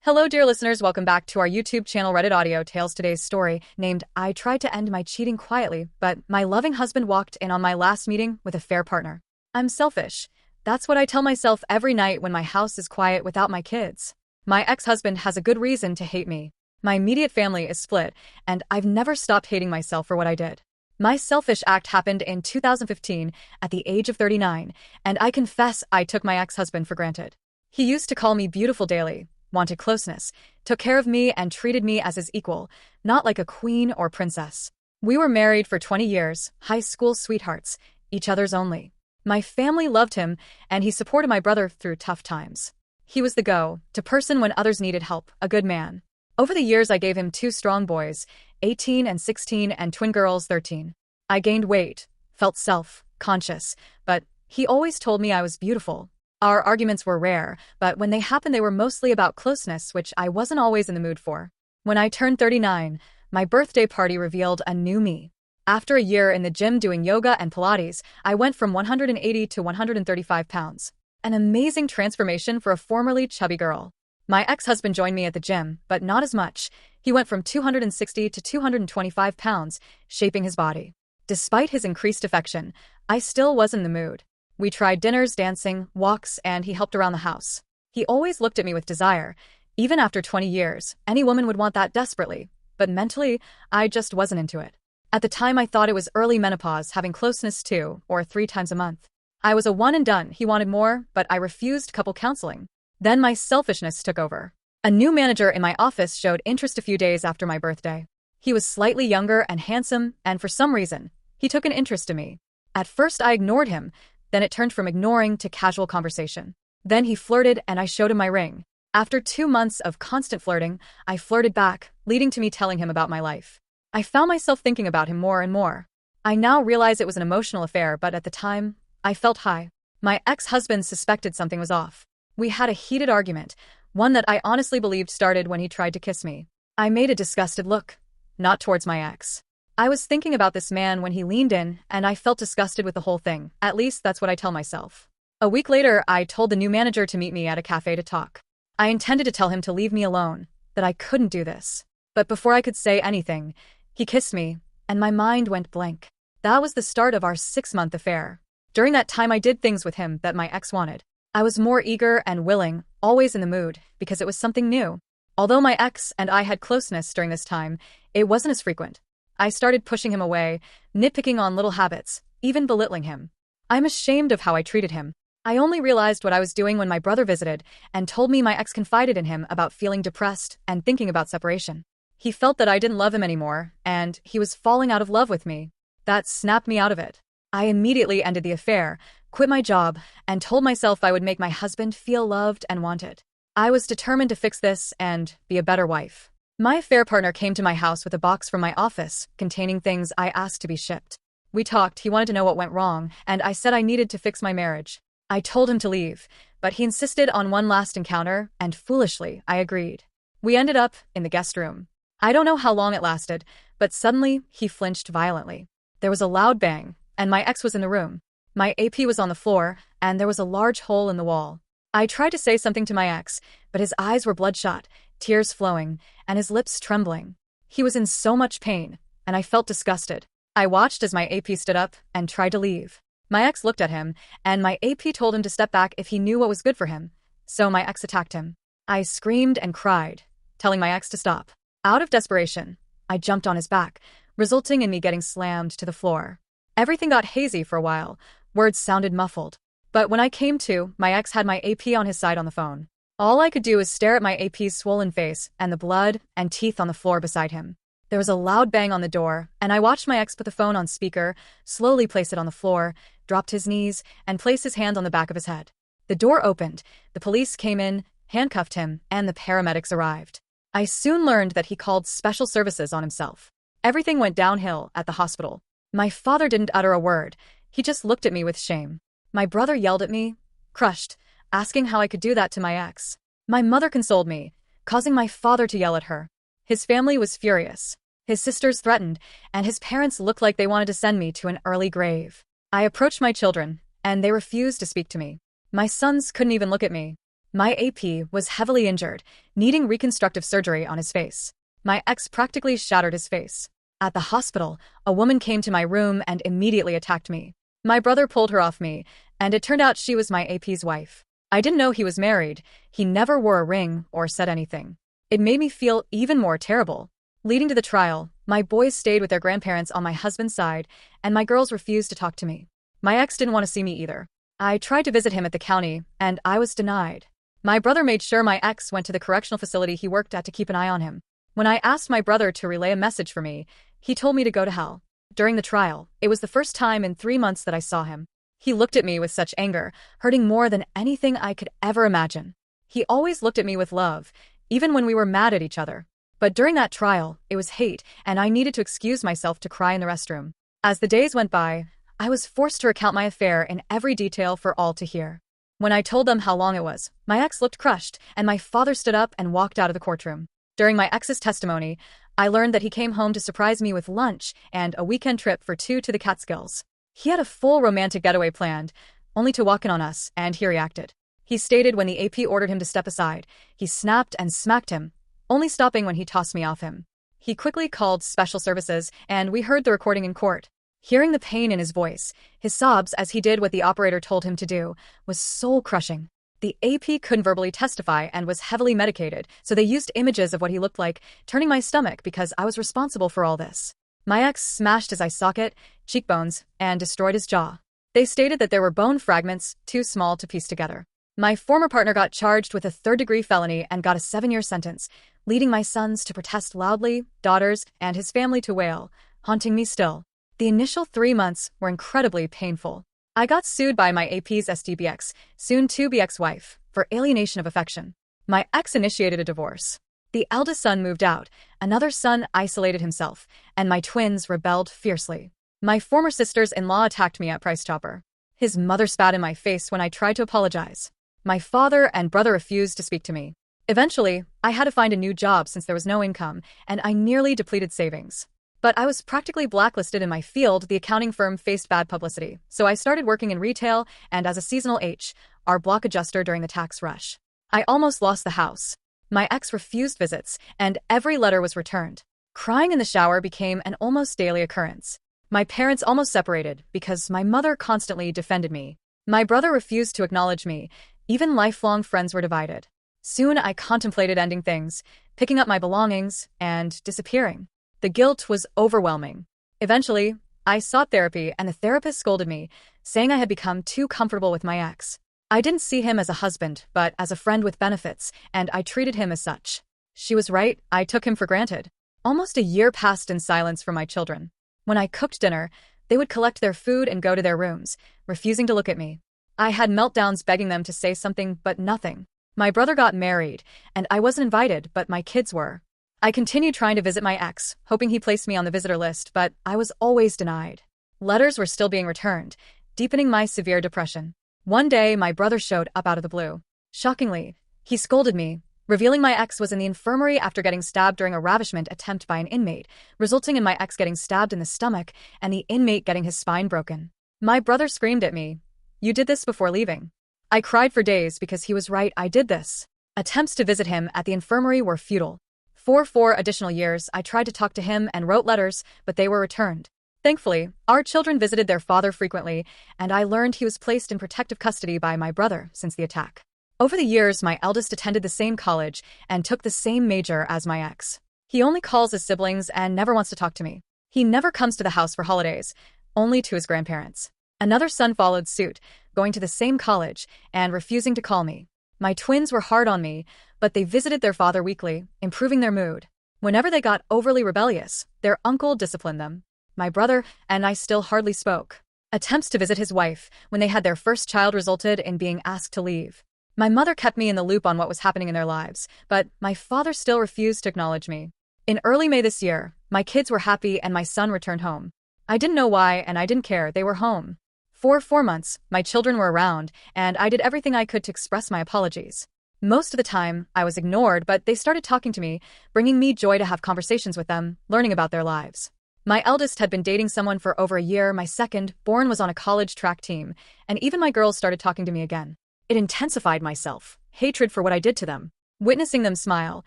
Hello, dear listeners. Welcome back to our YouTube channel, Reddit Audio Tales. Today's story, named I Tried to End My Cheating Quietly, but My Loving Husband Walked In on My Last Meeting with a Fair Partner. I'm selfish. That's what I tell myself every night when my house is quiet without my kids. My ex-husband has a good reason to hate me. My immediate family is split, and I've never stopped hating myself for what I did. My selfish act happened in 2015 at the age of 39, and I confess I took my ex-husband for granted. He used to call me beautiful daily, wanted closeness, took care of me and treated me as his equal, not like a queen or princess. We were married for 20 years, high school sweethearts, each other's only. My family loved him, and he supported my brother through tough times. He was the go-to person when others needed help, a good man. Over the years I gave him two strong boys, 18 and 16, and twin girls, 13. I gained weight, felt self-conscious, but he always told me I was beautiful. Our arguments were rare, but when they happened they were mostly about closeness, which I wasn't always in the mood for. When I turned 39, my birthday party revealed a new me. After a year in the gym doing yoga and Pilates, I went from 180 to 135 pounds. An amazing transformation for a formerly chubby girl. My ex-husband joined me at the gym, but not as much. He went from 260 to 225 pounds, shaping his body. Despite his increased affection, I still wasn't in the mood. We tried dinners, dancing, walks, and he helped around the house. He always looked at me with desire. Even after 20 years, any woman would want that desperately. But mentally, I just wasn't into it. At the time, I thought it was early menopause, having closeness 2 or 3 times a month. I was a one and done. He wanted more, but I refused couple counseling. Then my selfishness took over. A new manager in my office showed interest a few days after my birthday. He was slightly younger and handsome, and for some reason, he took an interest in me. At first, I ignored him. Then it turned from ignoring to casual conversation. Then he flirted and I showed him my ring. After 2 months of constant flirting, I flirted back, leading to me telling him about my life. I found myself thinking about him more and more. I now realize it was an emotional affair, but at the time, I felt high. My ex-husband suspected something was off. We had a heated argument, one that I honestly believed started when he tried to kiss me. I made a disgusted look, not towards my ex. I was thinking about this man when he leaned in, and I felt disgusted with the whole thing. At least that's what I tell myself. A week later, I told the new manager to meet me at a cafe to talk. I intended to tell him to leave me alone, that I couldn't do this. But before I could say anything, he kissed me, and my mind went blank. That was the start of our 6-month affair. During that time, I did things with him that my ex wanted. I was more eager and willing, always in the mood, because it was something new. Although my ex and I had closeness during this time, it wasn't as frequent. I started pushing him away, nitpicking on little habits, even belittling him. I'm ashamed of how I treated him. I only realized what I was doing when my brother visited and told me my ex confided in him about feeling depressed and thinking about separation. He felt that I didn't love him anymore, and he was falling out of love with me. That snapped me out of it. I immediately ended the affair, quit my job, and told myself I would make my husband feel loved and wanted. I was determined to fix this and be a better wife. My affair partner came to my house with a box from my office containing things I asked to be shipped. We talked, he wanted to know what went wrong, and I said I needed to fix my marriage. I told him to leave, but he insisted on one last encounter, and foolishly, I agreed. We ended up in the guest room. I don't know how long it lasted, but suddenly he flinched violently. There was a loud bang, and my ex was in the room. My AP was on the floor, and there was a large hole in the wall. I tried to say something to my ex, but his eyes were bloodshot, tears flowing, and his lips trembling. He was in so much pain, and I felt disgusted. I watched as my AP stood up and tried to leave. My ex looked at him, and my AP told him to step back if he knew what was good for him. So my ex attacked him. I screamed and cried, telling my ex to stop. Out of desperation, I jumped on his back, resulting in me getting slammed to the floor. Everything got hazy for a while. Words sounded muffled. But when I came to, my ex had my AP on his side on the phone. All I could do was stare at my AP's swollen face and the blood and teeth on the floor beside him. There was a loud bang on the door, and I watched my ex put the phone on speaker, slowly place it on the floor, dropped his knees, and place his hand on the back of his head. The door opened, the police came in, handcuffed him, and the paramedics arrived. I soon learned that he called special services on himself. Everything went downhill at the hospital. My father didn't utter a word. He just looked at me with shame. My brother yelled at me, crushed, asking how I could do that to my ex. My mother consoled me, causing my father to yell at her. His family was furious. His sisters threatened, and his parents looked like they wanted to send me to an early grave. I approached my children, and they refused to speak to me. My sons couldn't even look at me. My AP was heavily injured, needing reconstructive surgery on his face. My ex practically shattered his face. At the hospital, a woman came to my room and immediately attacked me. My brother pulled her off me, and it turned out she was my AP's wife. I didn't know he was married. He never wore a ring or said anything. It made me feel even more terrible. Leading to the trial, my boys stayed with their grandparents on my husband's side, and my girls refused to talk to me. My ex didn't want to see me either. I tried to visit him at the county, and I was denied. My brother made sure my ex went to the correctional facility he worked at to keep an eye on him. When I asked my brother to relay a message for me, he told me to go to hell. During the trial, it was the first time in 3 months that I saw him. He looked at me with such anger, hurting more than anything I could ever imagine. He always looked at me with love, even when we were mad at each other. But during that trial, it was hate, and I needed to excuse myself to cry in the restroom. As the days went by, I was forced to recount my affair in every detail for all to hear. When I told them how long it was, my ex looked crushed, and my father stood up and walked out of the courtroom. During my ex's testimony, I learned that he came home to surprise me with lunch and a weekend trip for 2 to the Catskills. He had a full romantic getaway planned, only to walk in on us, and he reacted. He stated when the AP ordered him to step aside, he snapped and smacked him, only stopping when he tossed me off him. He quickly called special services, and we heard the recording in court. Hearing the pain in his voice, his sobs as he did what the operator told him to do, was soul-crushing. The AP couldn't verbally testify and was heavily medicated, so they used images of what he looked like, turning my stomach because I was responsible for all this. My ex smashed his eye socket, cheekbones, and destroyed his jaw. They stated that there were bone fragments too small to piece together. My former partner got charged with a third-degree felony and got a 7-year sentence, leading my sons to protest loudly, daughters, and his family to wail, haunting me still. The initial 3 months were incredibly painful. I got sued by my AP's SDBX, soon-to-be ex-wife, for alienation of affection. My ex initiated a divorce. The eldest son moved out, another son isolated himself, and my twins rebelled fiercely. My former sister's-in-law attacked me at Price Chopper. His mother spat in my face when I tried to apologize. My father and brother refused to speak to me. Eventually, I had to find a new job since there was no income, and I nearly depleted savings. But I was practically blacklisted in my field. The accounting firm faced bad publicity, so I started working in retail and as a seasonal HR block adjuster during the tax rush. I almost lost the house. My ex refused visits, and every letter was returned. Crying in the shower became an almost daily occurrence. My parents almost separated because my mother constantly defended me. My brother refused to acknowledge me. Even lifelong friends were divided. Soon I contemplated ending things, picking up my belongings, and disappearing. The guilt was overwhelming. Eventually, I sought therapy, and the therapist scolded me, saying I had become too comfortable with my ex. I didn't see him as a husband, but as a friend with benefits, and I treated him as such. She was right, I took him for granted. Almost a year passed in silence for my children. When I cooked dinner, they would collect their food and go to their rooms, refusing to look at me. I had meltdowns begging them to say something, but nothing. My brother got married, and I wasn't invited, but my kids were. I continued trying to visit my ex, hoping he placed me on the visitor list, but I was always denied. Letters were still being returned, deepening my severe depression. One day, my brother showed up out of the blue. Shockingly, he scolded me, revealing my ex was in the infirmary after getting stabbed during a ravishment attempt by an inmate, resulting in my ex getting stabbed in the stomach and the inmate getting his spine broken. My brother screamed at me, "You did this before leaving." I cried for days because he was right, I did this. Attempts to visit him at the infirmary were futile. For 4 additional years, I tried to talk to him and wrote letters, but they were returned. Thankfully, our children visited their father frequently, and I learned he was placed in protective custody by my brother since the attack. Over the years, my eldest attended the same college and took the same major as my ex. He only calls his siblings and never wants to talk to me. He never comes to the house for holidays, only to his grandparents. Another son followed suit, going to the same college and refusing to call me. My twins were hard on me, but they visited their father weekly, improving their mood. Whenever they got overly rebellious, their uncle disciplined them. My brother and I still hardly spoke. Attempts to visit his wife when they had their first child resulted in being asked to leave. My mother kept me in the loop on what was happening in their lives, but my father still refused to acknowledge me. In early May this year, my kids were happy and my son returned home. I didn't know why and I didn't care, they were home. For 4 months, my children were around, and I did everything I could to express my apologies. Most of the time, I was ignored, but they started talking to me, bringing me joy to have conversations with them, learning about their lives. My eldest had been dating someone for over a year, my second, born, was on a college track team, and even my girls started talking to me again. It intensified my self-hatred for what I did to them. Witnessing them smile,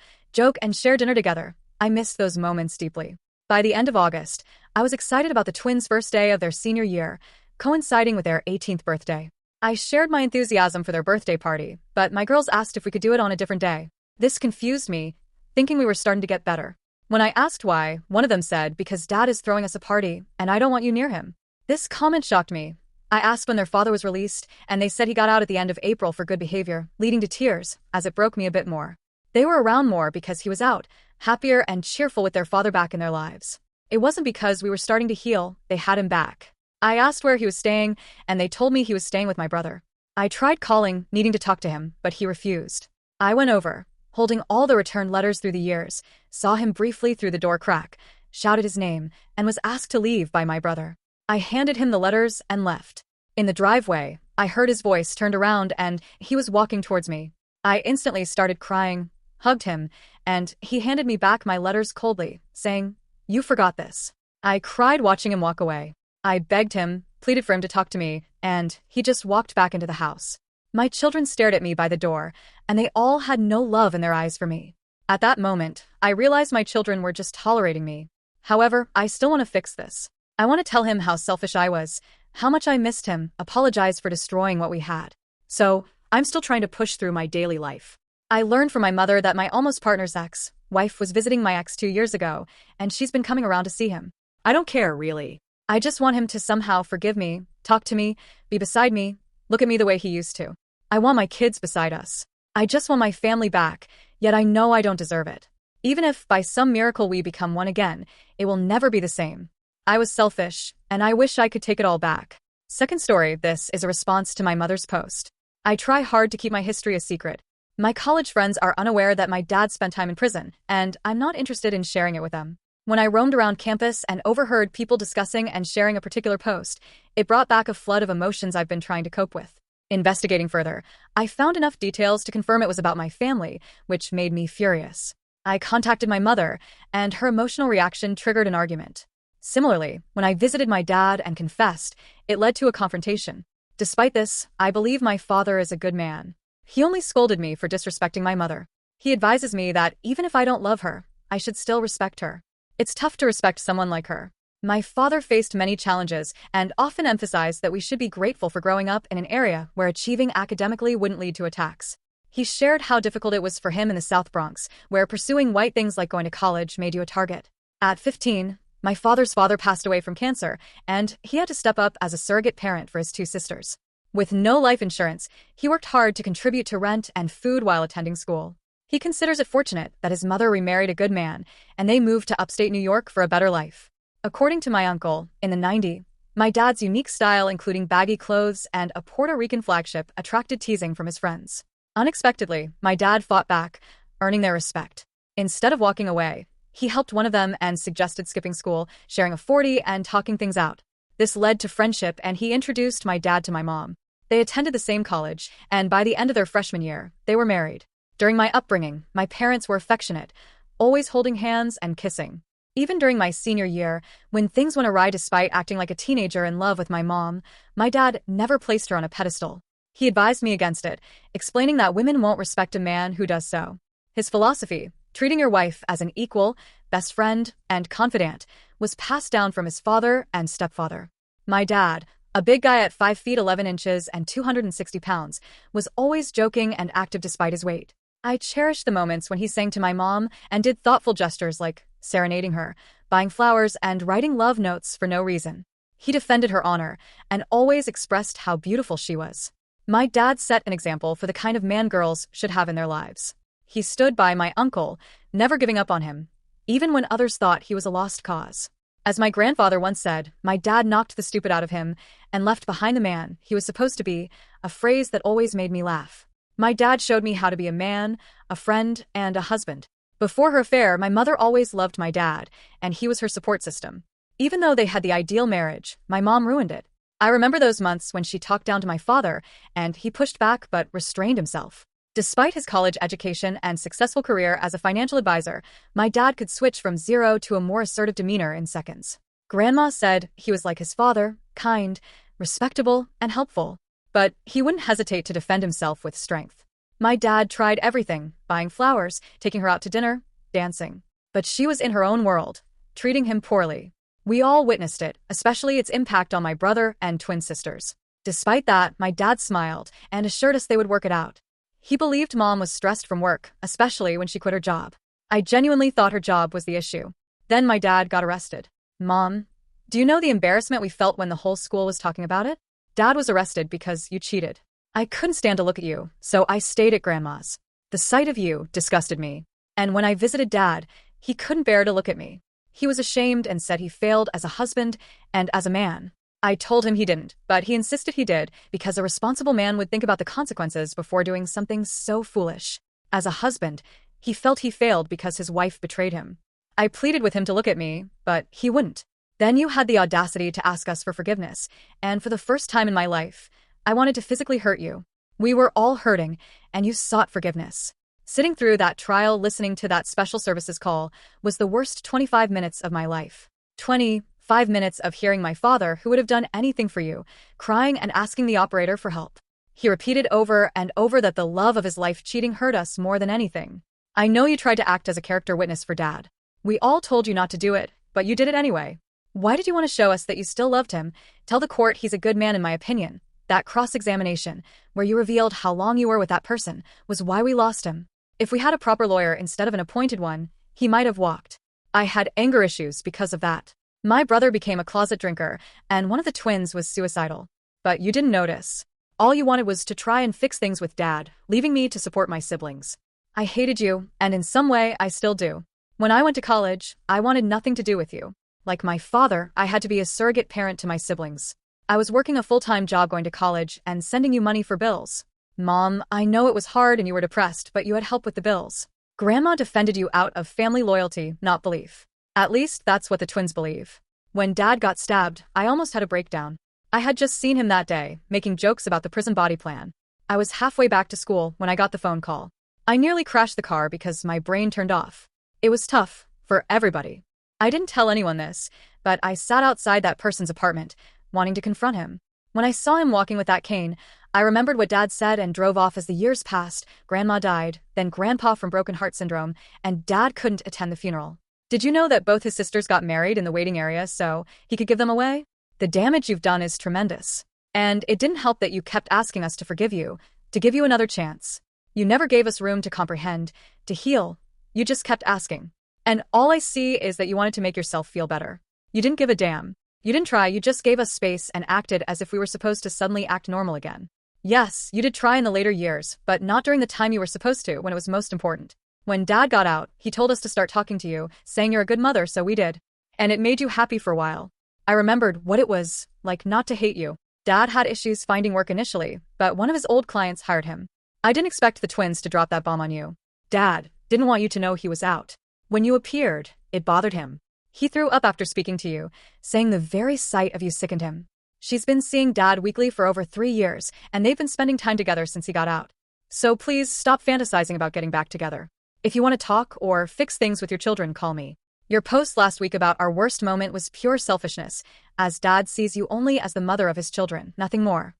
joke, and share dinner together, I missed those moments deeply. By the end of August, I was excited about the twins' first day of their senior year, coinciding with their 18th birthday. I shared my enthusiasm for their birthday party, but my girls asked if we could do it on a different day. This confused me, thinking we were starting to get better. When I asked why, one of them said, "Because Dad is throwing us a party, and I don't want you near him." This comment shocked me. I asked when their father was released, and they said he got out at the end of April for good behavior, leading to tears, as it broke me a bit more. They were around more because he was out, happier and cheerful with their father back in their lives. It wasn't because we were starting to heal, they had him back. I asked where he was staying, and they told me he was staying with my brother. I tried calling, needing to talk to him, but he refused. I went over, holding all the returned letters through the years, saw him briefly through the door crack, shouted his name, and was asked to leave by my brother. I handed him the letters and left. In the driveway, I heard his voice, turned around, and he was walking towards me. I instantly started crying, hugged him, and he handed me back my letters coldly, saying, "You forgot this." I cried watching him walk away. I begged him, pleaded for him to talk to me, and he just walked back into the house. My children stared at me by the door, and they all had no love in their eyes for me. At that moment, I realized my children were just tolerating me. However, I still want to fix this. I want to tell him how selfish I was, how much I missed him, apologize for destroying what we had. So, I'm still trying to push through my daily life. I learned from my mother that my almost partner's ex-wife was visiting my ex 2 years ago, and she's been coming around to see him. I don't care, really. I just want him to somehow forgive me, talk to me, be beside me, look at me the way he used to. I want my kids beside us. I just want my family back, yet I know I don't deserve it. Even if by some miracle we become one again, it will never be the same. I was selfish, and I wish I could take it all back. Second story, this is a response to my mother's post. I try hard to keep my history a secret. My college friends are unaware that my dad spent time in prison, and I'm not interested in sharing it with them. When I roamed around campus and overheard people discussing and sharing a particular post, it brought back a flood of emotions I've been trying to cope with. Investigating further, I found enough details to confirm it was about my family, which made me furious. I contacted my mother, and her emotional reaction triggered an argument. Similarly, when I visited my dad and confessed, it led to a confrontation. Despite this, I believe my father is a good man. He only scolded me for disrespecting my mother. He advises me that even if I don't love her, I should still respect her. It's tough to respect someone like her. My father faced many challenges and often emphasized that we should be grateful for growing up in an area where achieving academically wouldn't lead to attacks. He shared how difficult it was for him in the South Bronx, where pursuing white things like going to college made you a target. At 15, my father's father passed away from cancer, and he had to step up as a surrogate parent for his 2 sisters. With no life insurance, he worked hard to contribute to rent and food while attending school. He considers it fortunate that his mother remarried a good man, and they moved to upstate New York for a better life. According to my uncle, in the 90s, my dad's unique style, including baggy clothes and a Puerto Rican flagship, attracted teasing from his friends. Unexpectedly, my dad fought back, earning their respect. Instead of walking away, he helped one of them and suggested skipping school, sharing a 40 and talking things out. This led to friendship, and he introduced my dad to my mom. They attended the same college, and by the end of their freshman year, they were married. During my upbringing, my parents were affectionate, always holding hands and kissing. Even during my senior year, when things went awry despite acting like a teenager in love with my mom, my dad never placed her on a pedestal. He advised me against it, explaining that women won't respect a man who does so. His philosophy, treating your wife as an equal, best friend, and confidant, was passed down from his father and stepfather. My dad, a big guy at 5 feet 11 inches and 260 pounds, was always joking and active despite his weight. I cherished the moments when he sang to my mom and did thoughtful gestures like serenading her, buying flowers, and writing love notes for no reason. He defended her honor and always expressed how beautiful she was. My dad set an example for the kind of man girls should have in their lives. He stood by my uncle, never giving up on him, even when others thought he was a lost cause. As my grandfather once said, my dad knocked the stupid out of him and left behind the man he was supposed to be, a phrase that always made me laugh. My dad showed me how to be a man, a friend, and a husband. Before her affair, my mother always loved my dad, and he was her support system. Even though they had the ideal marriage, my mom ruined it. I remember those months when she talked down to my father, and he pushed back but restrained himself. Despite his college education and successful career as a financial advisor, my dad could switch from zero to a more assertive demeanor in seconds. Grandma said he was like his father, kind, respectable, and helpful. but he wouldn't hesitate to defend himself with strength. My dad tried everything, buying flowers, taking her out to dinner, dancing. But she was in her own world, treating him poorly. We all witnessed it, especially its impact on my brother and twin sisters. Despite that, my dad smiled and assured us they would work it out. He believed Mom was stressed from work, especially when she quit her job. I genuinely thought her job was the issue. Then my dad got arrested. Mom, do you know the embarrassment we felt when the whole school was talking about it? Dad was arrested because you cheated. I couldn't stand to look at you, so I stayed at Grandma's. The sight of you disgusted me. And when I visited Dad, he couldn't bear to look at me. He was ashamed and said he failed as a husband and as a man. I told him he didn't, but he insisted he did because a responsible man would think about the consequences before doing something so foolish. As a husband, he felt he failed because his wife betrayed him. I pleaded with him to look at me, but he wouldn't. Then you had the audacity to ask us for forgiveness, and for the first time in my life, I wanted to physically hurt you. We were all hurting, and you sought forgiveness. Sitting through that trial, listening to that special services call, was the worst 25 minutes of my life. 25 minutes of hearing my father, who would have done anything for you, crying and asking the operator for help. He repeated over and over that the love of his life cheating hurt us more than anything. I know you tried to act as a character witness for Dad. We all told you not to do it, but you did it anyway. Why did you want to show us that you still loved him? Tell the court he's a good man in my opinion. That cross-examination, where you revealed how long you were with that person, was why we lost him. If we had a proper lawyer instead of an appointed one, he might have walked. I had anger issues because of that. My brother became a closet drinker, and one of the twins was suicidal. But you didn't notice. All you wanted was to try and fix things with Dad, leaving me to support my siblings. I hated you, and in some way I still do. When I went to college, I wanted nothing to do with you. Like my father, I had to be a surrogate parent to my siblings. I was working a full-time job going to college and sending you money for bills. Mom, I know it was hard and you were depressed, but you had help with the bills. Grandma defended you out of family loyalty, not belief. At least that's what the twins believe. When Dad got stabbed, I almost had a breakdown. I had just seen him that day, making jokes about the prison body plan. I was halfway back to school when I got the phone call. I nearly crashed the car because my brain turned off. It was tough, for everybody. I didn't tell anyone this, but I sat outside that person's apartment, wanting to confront him. When I saw him walking with that cane, I remembered what Dad said and drove off. As the years passed. Grandma died, then Grandpa from broken heart syndrome, and Dad couldn't attend the funeral. Did you know that both his sisters got married in the waiting area so he could give them away? The damage you've done is tremendous. And it didn't help that you kept asking us to forgive you, to give you another chance. You never gave us room to comprehend, to heal. You just kept asking. And all I see is that you wanted to make yourself feel better. You didn't give a damn. You didn't try, you just gave us space and acted as if we were supposed to suddenly act normal again. Yes, you did try in the later years, but not during the time you were supposed to, when it was most important. When Dad got out, he told us to start talking to you, saying you're a good mother, so we did. And it made you happy for a while. I remembered what it was like not to hate you. Dad had issues finding work initially, but one of his old clients hired him. I didn't expect the twins to drop that bomb on you. Dad didn't want you to know he was out. When you appeared, it bothered him. He threw up after speaking to you, saying the very sight of you sickened him. She's been seeing Dad weekly for over 3 years, and they've been spending time together since he got out. So please stop fantasizing about getting back together. If you want to talk or fix things with your children, call me. Your post last week about our worst moment was pure selfishness, as Dad sees you only as the mother of his children, nothing more.